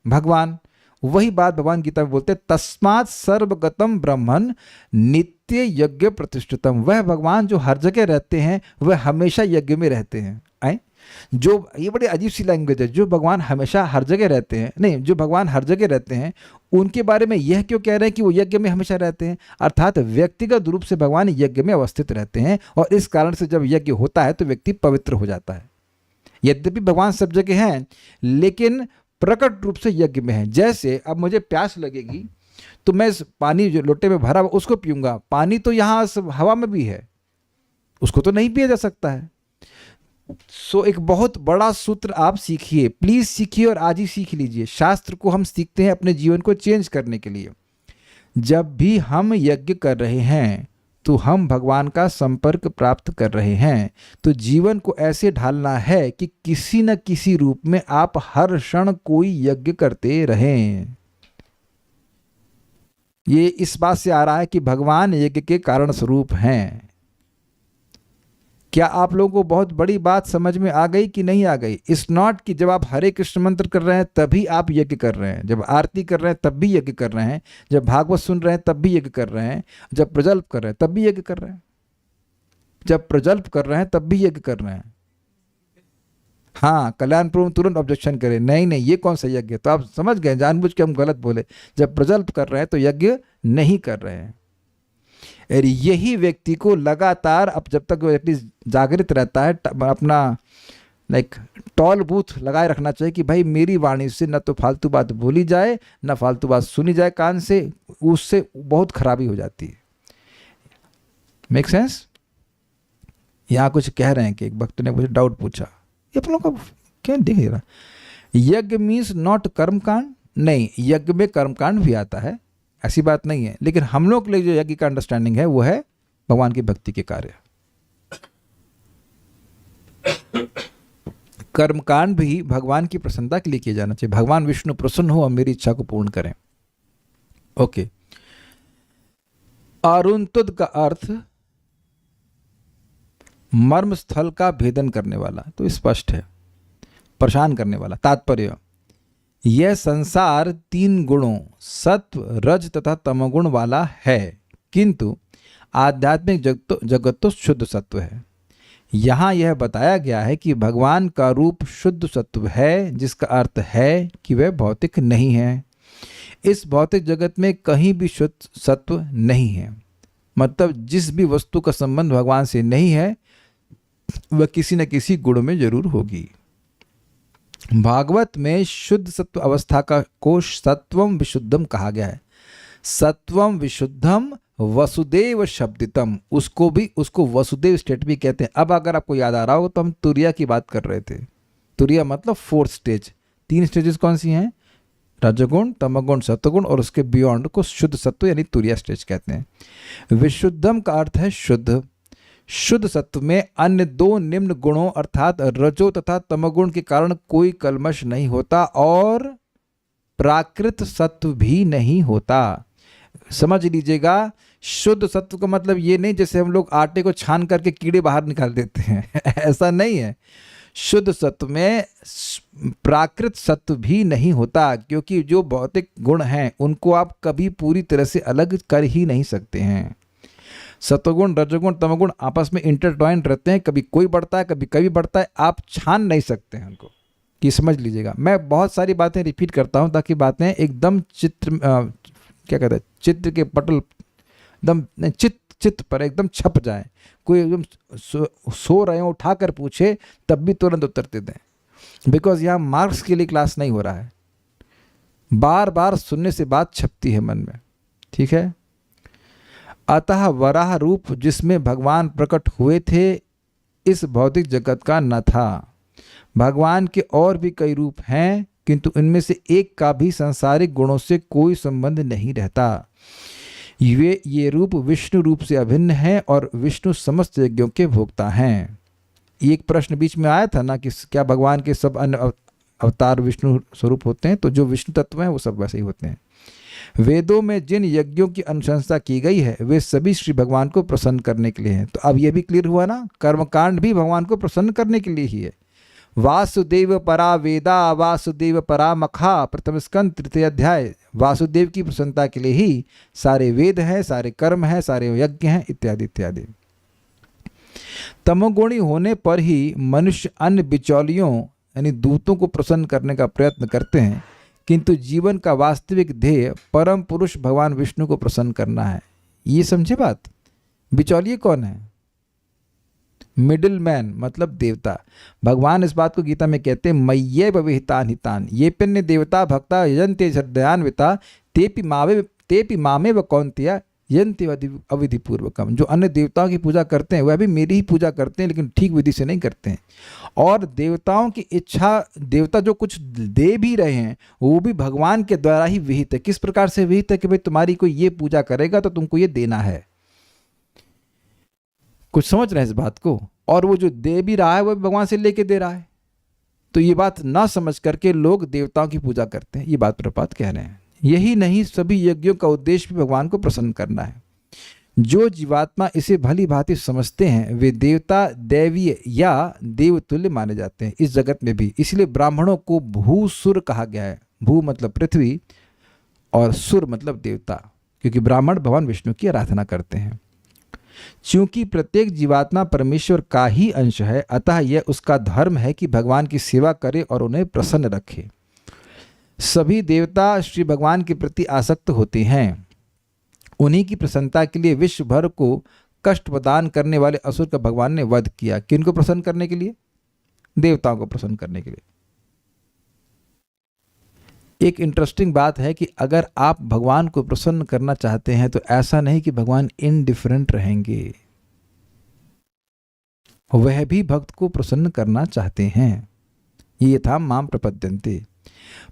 भगवान। वही बात भगवान गीता में बोलते हैं, तस्मात् सर्वगतम ब्रह्मन नित्य यज्ञ प्रतिष्ठितम। वह भगवान जो हर जगह रहते हैं वह हमेशा यज्ञ में रहते हैं। आए जो, ये बड़ी अजीब सी लैंग्वेज है, जो भगवान हमेशा हर जगह रहते हैं, नहीं, जो भगवान हर जगह रहते हैं उनके बारे में यह क्यों कह रहे हैं कि वो यज्ञ में हमेशा रहते हैं? अर्थात व्यक्तिगत रूप से भगवान यज्ञ में अवस्थित रहते हैं और इस कारण से जब यज्ञ होता है तो व्यक्ति पवित्र हो जाता है। यद्यपि भगवान सब जगह हैं लेकिन प्रकट रूप से यज्ञ में है। जैसे अब मुझे प्यास लगेगी तो मैं इस पानी जो लोटे में भरा उसको पीऊंगा। पानी तो यहाँ हवा में भी है, उसको तो नहीं पिया जा सकता है। सो एक बहुत बड़ा सूत्र आप सीखिए, प्लीज सीखिए और आज ही सीख लीजिए। शास्त्र को हम सीखते हैं अपने जीवन को चेंज करने के लिए। जब भी हम यज्ञ कर रहे हैं तो हम भगवान का संपर्क प्राप्त कर रहे हैं। तो जीवन को ऐसे ढालना है कि किसी न किसी रूप में आप हर क्षण कोई यज्ञ करते रहें। ये इस बात से आ रहा है कि भगवान यज्ञ के कारण स्वरूप हैं। क्या आप लोगों को बहुत बड़ी बात समझ में आ गई कि नहीं आ गई? इट्स नॉट कि जब आप हरे कृष्ण मंत्र कर रहे हैं तभी आप यज्ञ कर रहे हैं, जब आरती कर रहे हैं तब भी यज्ञ कर रहे हैं, जब भागवत सुन रहे हैं तब भी यज्ञ कर रहे हैं, जब प्रजल्प कर रहे हैं तब भी यज्ञ कर रहे हैं, जब प्रजल्प कर रहे हैं तब भी यज्ञ कर रहे हैं। हाँ, कल्याणपुर तुरंत ऑब्जेक्शन करें, नहीं नहीं ये कौन सा यज्ञ है? तो आप समझ गए जानबूझ के हम गलत बोले। जब प्रजल्प कर रहे हैं तो यज्ञ नहीं कर रहे हैं। और यही व्यक्ति को लगातार, अब जब तक वो एटलीस्ट जागृत रहता है, अपना लाइक टॉल बूथ लगाए रखना चाहिए कि भाई मेरी वाणी से न तो फालतू बात बोली जाए न फालतू बात सुनी जाए कान से, उससे बहुत खराबी हो जाती है। Make sense? यहाँ कुछ कह रहे हैं कि एक भक्त ने मुझे डाउट पूछा, ये आप लोगों का क्या दिख रहा? यज्ञ मीन्स नॉट कर्मकांड? नहीं, यज्ञ में कर्मकांड भी आता है, ऐसी बात नहीं है, लेकिन हम लोग के लिए जो यज्ञ का अंडरस्टैंडिंग है वो है भगवान की भक्ति के कार्य। कर्मकांड भी भगवान की प्रसन्नता के लिए किया जाना चाहिए। भगवान विष्णु प्रसन्न हो और मेरी इच्छा को पूर्ण करें। ओके, अरुंतुद का अर्थ मर्म स्थल का भेदन करने वाला, तो स्पष्ट है, परेशान करने वाला। तात्पर्य, यह संसार 3 गुणों सत्व रज तथा तमोगुण वाला है, किंतु आध्यात्मिक जगत तो शुद्ध सत्व है। यहाँ यह बताया गया है कि भगवान का रूप शुद्ध सत्व है, जिसका अर्थ है कि वह भौतिक नहीं है। इस भौतिक जगत में कहीं भी शुद्ध सत्व नहीं है। मतलब जिस भी वस्तु का संबंध भगवान से नहीं है वह किसी न किसी गुण में जरूर होगी। भागवत में शुद्ध सत्व अवस्था का कोश सत्वम विशुद्धम कहा गया है। सत्वम विशुद्धम वसुदेव शब्दितम, उसको वसुदेव स्टेट भी कहते हैं। अब अगर आपको याद आ रहा हो तो हम तुरिया की बात कर रहे थे। तुरिया मतलब 4th स्टेज। 3 स्टेजेस कौन सी हैं? रजोगुण, तमोगुण, सत्वगुण और उसके बियॉन्ड को शुद्ध सत्व यानी तुरिया स्टेज कहते हैं। विशुद्धम का अर्थ है शुद्ध। शुद्ध सत्व में अन्य 2 निम्न गुणों अर्थात रजो तथा तमोगुण के कारण कोई कल्मश नहीं होता और प्राकृत सत्व भी नहीं होता। समझ लीजिएगा, शुद्ध सत्व का मतलब ये नहीं जैसे हम लोग आटे को छान करके कीड़े बाहर निकाल देते हैं ऐसा नहीं है। शुद्ध सत्व में प्राकृत सत्व भी नहीं होता, क्योंकि जो भौतिक गुण हैं उनको आप कभी पूरी तरह से अलग कर ही नहीं सकते हैं। सत्वगुण, रजोगुण, तमोगुण आपस में इंटरट्वाइन रहते हैं, कभी कोई बढ़ता है कभी बढ़ता है, आप छान नहीं सकते हैं उनको, कि समझ लीजिएगा। मैं बहुत सारी बातें रिपीट करता हूं ताकि बातें एकदम चित्र क्या कहते हैं, चित्र के पटल एकदम चित्त चित्त पर एकदम छप जाए। कोई एकदम सो रहे हो उठाकर पूछे तब भी तुरंत उत्तर दे दें, बिकॉज यहाँ मार्क्स के लिए क्लास नहीं हो रहा है, बार बार सुनने से बात छपती है मन में। ठीक है। अतः वराह रूप जिसमें भगवान प्रकट हुए थे इस भौतिक जगत का न था। भगवान के और भी कई रूप हैं, किंतु इनमें से एक का भी सांसारिक गुणों से कोई संबंध नहीं रहता। ये रूप विष्णु रूप से अभिन्न है और विष्णु समस्त यज्ञों के भोक्ता हैं। ये एक प्रश्न बीच में आया था ना कि क्या भगवान के सब अन्य अवतार विष्णु स्वरूप होते हैं? तो जो विष्णु तत्व हैं वो सब वैसे ही होते हैं। वेदों में जिन यज्ञों की अनुशंसा की गई है वे सभी श्री भगवान को प्रसन्न करने के लिए हैं। तो अब यह भी क्लियर हुआ ना, कर्मकांड भी भगवान को प्रसन्न करने के लिए ही है। वासुदेव परा वेदा वासुदेव परा मखा, प्रथम स्कंद तृतीय अध्याय। वासुदेव की प्रसन्नता के लिए ही सारे वेद हैं, सारे कर्म हैं, सारे यज्ञ हैं, इत्यादि इत्यादि। तमोगुणी होने पर ही मनुष्य अन्य बिचौलियों यानी दूतों को प्रसन्न करने का प्रयत्न करते हैं, किंतु जीवन का वास्तविक ध्येय परम पुरुष भगवान विष्णु को प्रसन्न करना है। ये समझे बात? बिचौलिए कौन है? मिडिल मैन मतलब देवता। भगवान इस बात को गीता में कहते हैं मय्येव विहितान् हितान् ये पिन्य देवता भक्ता यजन्ते श्रद्धयान्विता तेपि मामेव कौन्तेय यजन्ते अविधिपूर्वकम। जो अन्य देवताओं की पूजा करते हैं वह भी मेरी ही पूजा करते हैं, लेकिन ठीक विधि से नहीं करते हैं। और देवताओं की इच्छा, देवता जो कुछ दे भी रहे हैं वो भी भगवान के द्वारा ही विहित है। किस प्रकार से विहित है कि भाई तुम्हारी कोई ये पूजा करेगा तो तुमको ये देना है। कुछ समझ रहे हैं इस बात को? और वो जो दे भी रहा है वो भगवान से लेके दे रहा है। तो ये बात ना समझ करके लोग देवताओं की पूजा करते हैं, ये बात प्रभुपाद कह रहे हैं। यही नहीं, सभी यज्ञों का उद्देश्य भी भगवान को प्रसन्न करना है। जो जीवात्मा इसे भली भांति समझते हैं वे देवता, दैवीय या देवतुल्य माने जाते हैं इस जगत में भी। इसलिए ब्राह्मणों को भूसुर कहा गया है। भू मतलब पृथ्वी और सुर मतलब देवता, क्योंकि ब्राह्मण भगवान विष्णु की आराधना करते हैं। चूंकि प्रत्येक जीवात्मा परमेश्वर का ही अंश है, अतः यह उसका धर्म है कि भगवान की सेवा करे और उन्हें प्रसन्न रखे। सभी देवता श्री भगवान के प्रति आसक्त होते हैं। उन्हीं की प्रसन्नता के लिए विश्व भर को कष्ट प्रदान करने वाले असुर का भगवान ने वध किया। किनको प्रसन्न करने के लिए? देवताओं को प्रसन्न करने के लिए। एक इंटरेस्टिंग बात है कि अगर आप भगवान को प्रसन्न करना चाहते हैं तो ऐसा नहीं कि भगवान इनडिफरेंट रहेंगे, वह भी भक्त को प्रसन्न करना चाहते हैं। ये था माम प्रपद्यन्ते।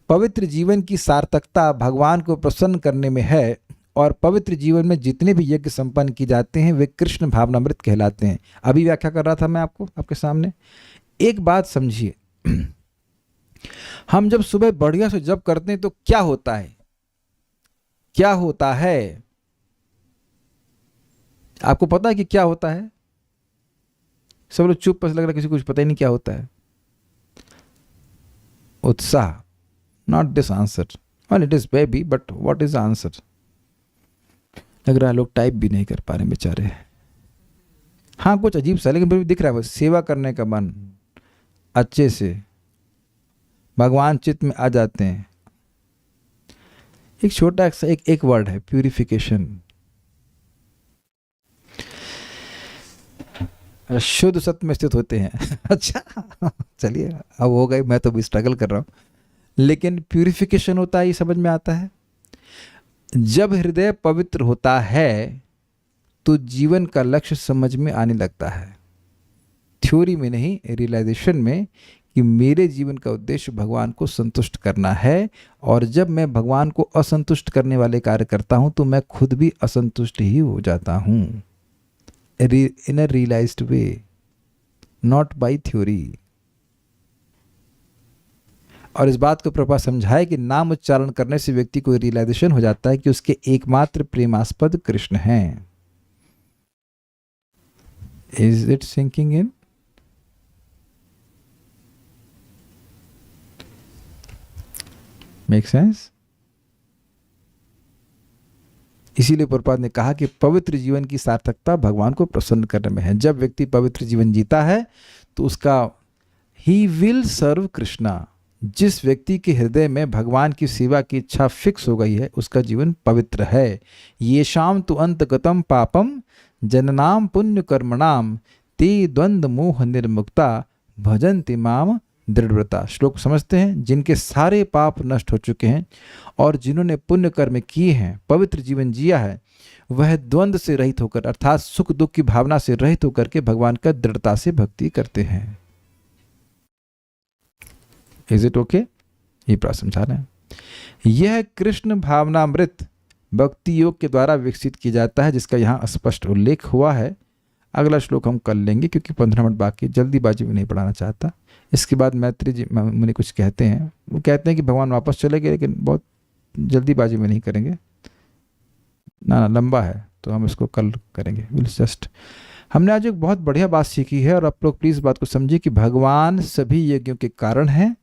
पवित्र जीवन की सार्थकता भगवान को प्रसन्न करने में है, और पवित्र जीवन में जितने भी यज्ञ संपन्न किए जाते हैं वे कृष्ण भावनामृत कहलाते हैं। अभी व्याख्या कर रहा था मैं आपके सामने। एक बात समझिए, हम जब सुबह बढ़िया से जप करते हैं तो क्या होता है? क्या होता है? आपको पता है कि क्या होता है? सब लोग चुप, लग रहा है किसी को कुछ पता ही नहीं क्या होता है। उत्साह। Not this answer. Well it is baby, but what is the answer? लग रहा है लोग टाइप भी नहीं कर पा रहे बेचारे। हाँ कुछ अजीब सा, लेकिन फिर भी दिख रहा है बस सेवा करने का मन अच्छे से, भगवान चित्त में आ जाते हैं। एक छोटा सा एक वर्ड है, प्यूरिफिकेशन। शुद्ध सत्य में स्थित होते हैं। अच्छा चलिए, अब हो गई, मैं तो भी स्ट्रगल कर रहा हूं, लेकिन प्यूरिफिकेशन होता है ये समझ में आता है। जब हृदय पवित्र होता है तो जीवन का लक्ष्य समझ में आने लगता है। थ्योरी में नहीं, रियलाइजेशन में, कि मेरे जीवन का उद्देश्य भगवान को संतुष्ट करना है। और जब मैं भगवान को असंतुष्ट करने वाले कार्य करता हूं तो मैं खुद भी असंतुष्ट ही हो जाता हूं, in a realized way, not by theory. और इस बात को प्रभुपाद समझाए कि नाम उच्चारण करने से व्यक्ति को रियलाइजेशन हो जाता है कि उसके एकमात्र प्रेमास्पद कृष्ण हैं। Is it sinking in? Make sense? इसीलिए प्रभुपाद ने कहा कि पवित्र जीवन की सार्थकता भगवान को प्रसन्न करने में है। जब व्यक्ति पवित्र जीवन जीता है तो उसका ही विल सर्व कृष्णा। जिस व्यक्ति के हृदय में भगवान की सेवा की इच्छा फिक्स हो गई है उसका जीवन पवित्र है। ये शाम तो अंतगतम पापम जननाम पुण्य कर्मणाम ते द्वंद्व मोह निर्मुक्ता भजन्ति माम दृढ़व्रता। श्लोक समझते हैं। जिनके सारे पाप नष्ट हो चुके हैं और जिन्होंने पुण्य कर्म किए हैं, पवित्र जीवन जिया है, वह द्वंद्व से रहित होकर अर्थात सुख दुख की भावना से रहित होकर के भगवान का दृढ़ता से भक्ति करते हैं। Is it okay? ये प्रास समझा रहे हैं। यह कृष्ण भावनामृत भक्ति योग के द्वारा विकसित किया जाता है, जिसका यहाँ स्पष्ट उल्लेख हुआ है। अगला श्लोक हम कर लेंगे क्योंकि 15 मिनट बाकी, जल्दीबाजी में नहीं पढ़ाना चाहता। इसके बाद मैत्री जी मुनि कुछ कहते हैं, वो कहते हैं कि भगवान वापस चले गए, लेकिन बहुत जल्दीबाजी में नहीं करेंगे ना, लंबा है तो हम इसको कल करेंगे। विल जस्ट, हमने आज एक बहुत बढ़िया बात सीखी है और आप लोग प्लीज़ बात को समझिए कि भगवान सभी यज्ञों के कारण हैं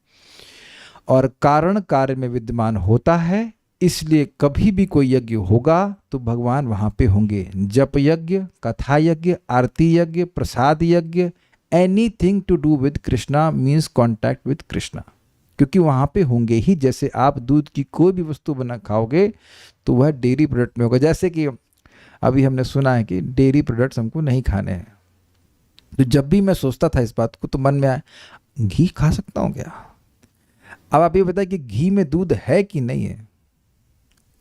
और कारण कार्य में विद्यमान होता है, इसलिए कभी भी कोई यज्ञ होगा तो भगवान वहाँ पे होंगे। जप यज्ञ, कथा यज्ञ, आरती यज्ञ, प्रसाद यज्ञ, anything to do with Krishna means contact with Krishna, क्योंकि वहाँ पे होंगे ही। जैसे आप दूध की कोई भी वस्तु बना खाओगे तो वह डेयरी प्रोडक्ट में होगा। जैसे कि अभी हमने सुना है कि डेयरी प्रोडक्ट्स हमको नहीं खाने हैं, तो जब भी मैं सोचता था इस बात को तो मन में आया घी खा सकता हूँ क्या? अब आप ये बताइए कि घी में दूध है कि नहीं है?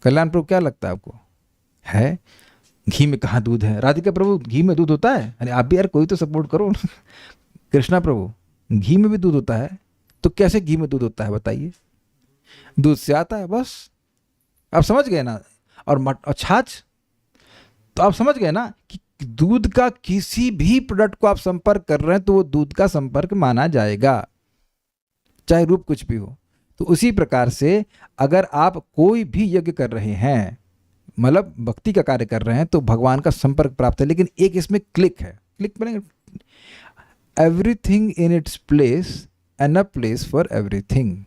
कल्याण प्रभु क्या लगता है आपको? है? घी में कहाँ दूध है? राधिका प्रभु घी में दूध होता है? अरे आप भी यार कोई तो सपोर्ट करो। कृष्णा प्रभु घी में भी दूध होता है? तो कैसे घी में दूध होता है बताइए? दूध से आता है बस, आप समझ गए ना। और छाछ, तो आप समझ गए ना कि दूध का किसी भी प्रोडक्ट को आप संपर्क कर रहे हैं तो वो दूध का संपर्क माना जाएगा, चाहे रूप कुछ भी हो। तो उसी प्रकार से अगर आप कोई भी यज्ञ कर रहे हैं, मतलब भक्ति का कार्य कर रहे हैं, तो भगवान का संपर्क प्राप्त है। लेकिन एक इसमें क्लिक है, क्लिक बनेगा, everything in its place and a place for everything.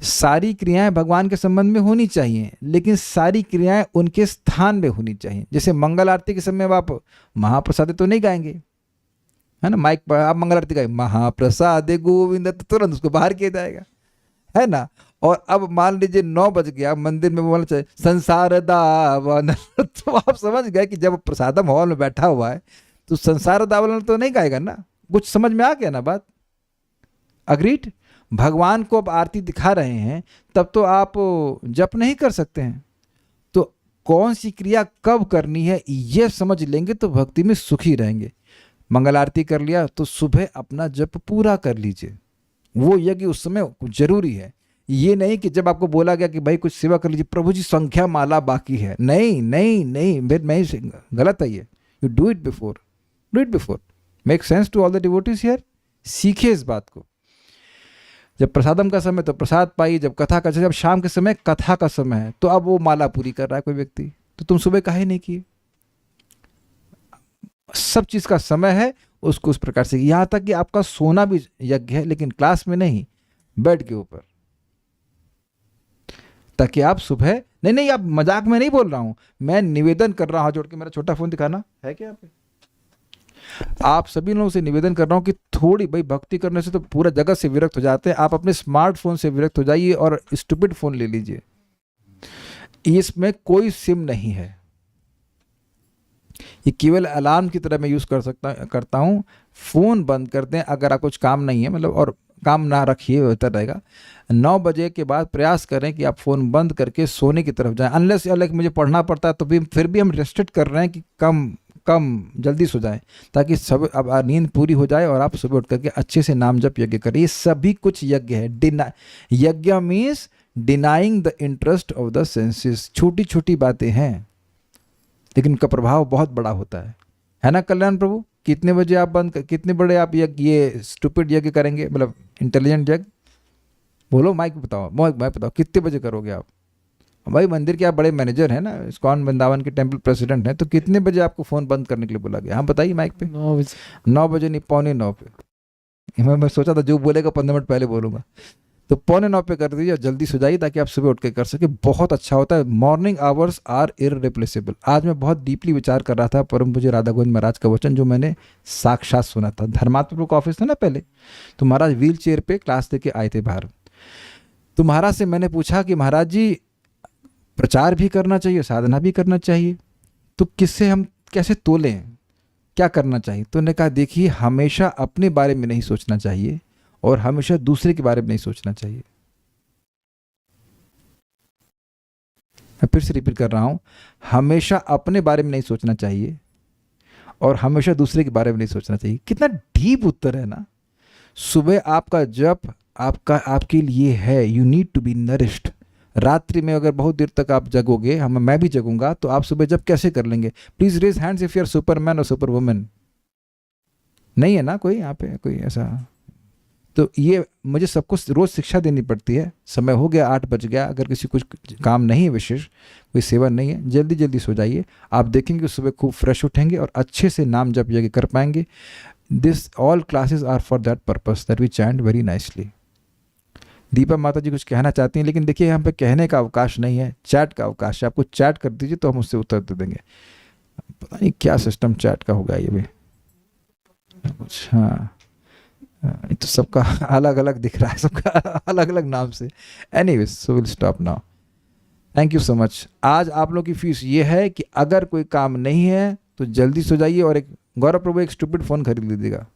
सारी क्रियाएं भगवान के संबंध में होनी चाहिए, लेकिन सारी क्रियाएं उनके स्थान में होनी चाहिए। जैसे मंगल आरती के समय आप महाप्रसाद तो नहीं गाएंगे, है ना, माइक पर आप मंगल आरती गाए महाप्रसाद गोविंद, तो तुरंत उसको बाहर किया जाएगा, है ना। और अब मान लीजिए 9 बज गया, मंदिर में बोलना चाहिए संसार दावन तो आप समझ गए कि जब प्रसादम हॉल में बैठा हुआ है तो संसार दावन तो नहीं गाएगा ना। कुछ समझ में आ गया ना बात? अग्रीड? भगवान को अब आरती दिखा रहे हैं तब तो आप जप नहीं कर सकते हैं, तो कौन सी क्रिया कब करनी है ये समझ लेंगे तो भक्ति में सुखी रहेंगे। मंगल आरती कर लिया तो सुबह अपना जप पूरा कर लीजिए, वो यज्ञ उस समय जरूरी है। ये नहीं कि जब आपको बोला गया कि भाई कुछ सेवा कर लीजिए, प्रभु जी संख्या माला बाकी है, नहीं नहीं नहीं, मैं गलत है ये। You do it before, do it before. Make sense to all the devotees here. सीखिए इस बात को। जब प्रसादम का समय तो प्रसाद पाइए, जब कथा का, जब शाम के समय कथा का समय है तो अब वो माला पूरी कर रहा है कोई व्यक्ति, तो तुम सुबह काहे नहीं किए? सब चीज का समय है, उसको उस प्रकार से। यहां तक कि आपका सोना भी यज्ञ है, लेकिन क्लास में नहीं, बेड के ऊपर, ताकि आप सुबह, नहीं नहीं आप मजाक में नहीं बोल रहा हूं, मैं निवेदन कर रहा हूं, जोड़ के मेरा छोटा फोन दिखाना है क्या यहाँ पे? आप सभी लोगों से निवेदन कर रहा हूं कि थोड़ी, भाई भक्ति करने से तो पूरा जगत से विरक्त हो जाते हैं, आप अपने स्मार्टफोन से विरक्त हो जाइए और स्टूपिड फोन ले लीजिए। इसमें कोई सिम नहीं है, ये केवल अलार्म की तरह मैं यूज करता हूं। फोन बंद कर दें अगर आप कुछ काम नहीं है, मतलब, और काम ना रखिए, बेहतर रहेगा। 9 बजे के बाद प्रयास करें कि आप फोन बंद करके सोने की तरफ जाएं। अनलेस अलग मुझे पढ़ना पड़ता है तो भी फिर भी हम रेस्ट्रिक्ट कर रहे हैं कि कम जल्दी सो जाएं, ताकि सब अब नींद पूरी हो जाए और आप सुबह उठ करके अच्छे से नाम जप यज्ञ करें। ये सभी कुछ यज्ञ है। यज्ञ means denying the interest of the senses. छोटी छोटी बातें हैं लेकिन उनका प्रभाव बहुत बड़ा होता है ना कल्याण प्रभु? कितने बजे आप कितने बड़े आप ये स्टूपिड यज्ञ करेंगे, मतलब इंटेलिजेंट यज्ञ? बोलो, माइक बताओ, माइक बताओ, कितने बजे करोगे आप? भाई मंदिर के आप बड़े मैनेजर हैं ना, इस्कॉन वृंदावन के टेम्पल प्रेसिडेंट हैं, तो कितने बजे आपको फ़ोन बंद करने के लिए बोला गया? हाँ बताइए माइक पे। 9 बजे। 9 बजे नहीं, 8:45 पे। मैं सोचा था जो बोलेगा 15 मिनट पहले बोलूँगा, तो 8:45 पे कर दीजिए और जल्दी सो जाइए ताकि आप सुबह उठ के कर सके। बहुत अच्छा होता है। Morning hours are irreplaceable. आज मैं बहुत डीपली विचार कर रहा था परम पूज्य राधा गोविंद महाराज का वचन, जो मैंने साक्षात सुना था। धर्मात्मा का ऑफिस था ना पहले, तो महाराज व्हील चेयर पे क्लास देके आए थे बाहर। तो महाराज से मैंने पूछा कि महाराज जी, प्रचार भी करना चाहिए, साधना भी करना चाहिए, तो किससे हम कैसे तोलें, क्या करना चाहिए? तो उन्होंने कहा देखिए, हमेशा अपने बारे में नहीं सोचना चाहिए और हमेशा दूसरे के बारे में नहीं सोचना चाहिए। मैं फिर से रिपीट कर रहा हूं, हमेशा अपने बारे में नहीं सोचना चाहिए और हमेशा दूसरे के बारे में नहीं सोचना चाहिए। कितना डीप उत्तर है ना। सुबह आपका जप आपके लिए है, you need to be nourished. रात्रि में अगर बहुत देर तक आप जगोगे, मैं भी जगूंगा, तो आप सुबह जब कैसे कर लेंगे? Please raise hands if you are superman और सुपर वुमेन। नहीं है ना कोई यहाँ पे, कोई ऐसा? तो ये मुझे सबको रोज शिक्षा देनी पड़ती है। समय हो गया, 8 बज गया, अगर किसी कुछ काम नहीं है विशेष, कोई सेवा नहीं है, जल्दी जल्दी सो जाइए। आप देखेंगे सुबह खूब फ्रेश उठेंगे और अच्छे से नाम जप यज्ञ कर पाएंगे। This all classes are for that purpose that we chant very nicely. Deepa माता जी कुछ कहना चाहती हैं, लेकिन देखिए यहाँ पे कहने का अवकाश नहीं है, चैट का अवकाश है। आपको चैट कर दीजिए तो हम उससे उत्तर दे देंगे। पता नहीं क्या सिस्टम चैट का होगा ये भी कुछ। हाँ, ये तो सबका अलग अलग दिख रहा है, सबका अलग अलग नाम से। Anyways, so will stop now. Thank you so much. आज आप लोगों की फीस ये है कि अगर कोई काम नहीं है तो जल्दी सो जाइए और एक गौरव प्रभु एक स्टूपिड फ़ोन खरीद लीजिएगा।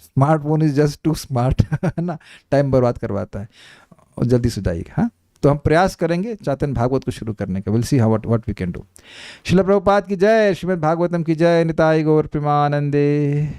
Smartphone is just too smart, है ना, टाइम बर्बाद करवाता है। और जल्दी सो जाइएगा। हाँ, तो हम प्रयास करेंगे चैतन्य भागवत को शुरू करने का। Will see how what we can do. Srila Prabhupada की जय, श्रीमद् भागवतम की जय, निताई गौर प्रेमानंदे।